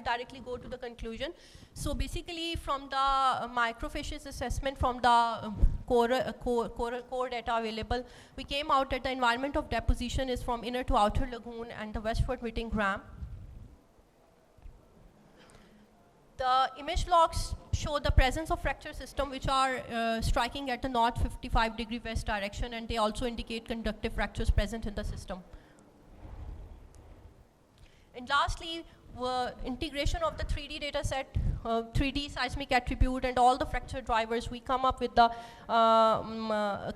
I'll directly go to the conclusion. So basically, from the microfacies assessment, from the core data available, we came out that the environment of deposition is from inner to outer lagoon and the westward Whitting gram. The image logs show the presence of fracture system which are striking at the north 55° west direction, and they also indicate conductive fractures present in the system. And lastly, integration of the 3D data set, 3D seismic attribute and all the fracture drivers, we come up with the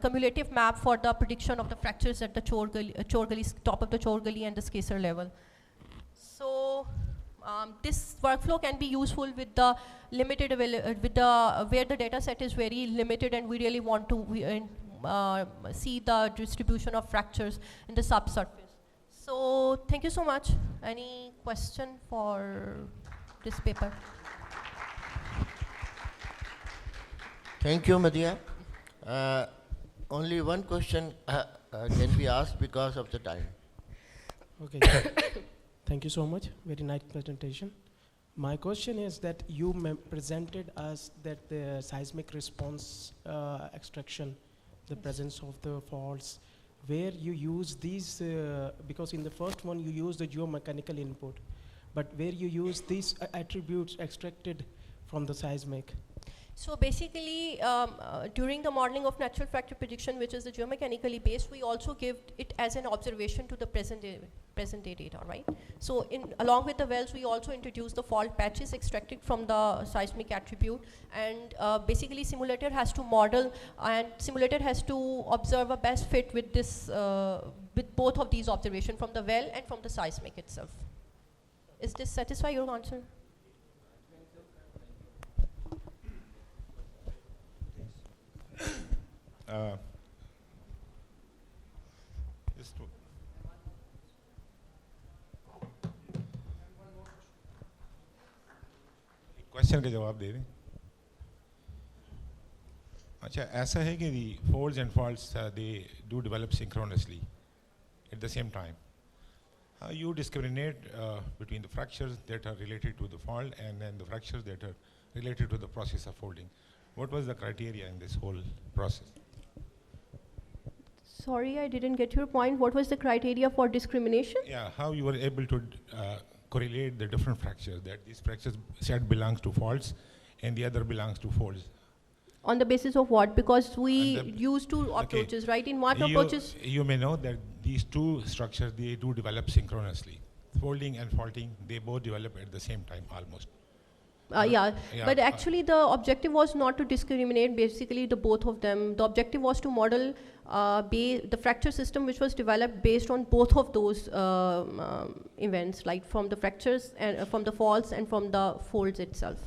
cumulative map for the prediction of the fractures at the Chor Gully, top of the Chor Gully and the Skaser level. So this workflow can be useful with the limited where the data set is very limited and we really want to see the distribution of fractures in the subsurface. So thank you so much. Any question for this paper? Thank you, Madeeha. Only one question can be asked because of the time. Okay. Thank you so much. Very nice presentation. My question is that you presented us that the seismic response extraction, the presence of the faults, where you use these, because in the first one you use the geomechanical input, but where you use these attributes extracted from the seismic. So basically, during the modeling of natural fracture prediction, which is the geomechanically based, we also give it as an observation to the present day data, right? So along with the wells, we also introduce the fault patches extracted from the seismic attribute, and basically simulator has to model and simulator has to observe a best fit with this, with both of these observations from the well and from the seismic itself. Is this satisfy your answer? Question का जवाब दे दें. अच्छा, ऐसा है कि the folds and faults they do develop synchronously at the same time. You discriminate between the fractures that are related to the fault and then the fractures that are related to the process of folding. What was the criteria in this whole process? Sorry, I didn't get your point. What was the criteria for discrimination? Yeah, how you were able to correlate the different fractures, that these fractures set belongs to faults and the other belongs to folds. On the basis of what? Because we use two approaches, right? In what approaches? You may know that these two structures, they do develop synchronously. Folding and faulting, they both develop at the same time almost. Yeah, but actually the objective was not to discriminate basically the both of them. The objective was to model the fracture system which was developed based on both of those events, like from the fractures and from the faults and from the folds itself.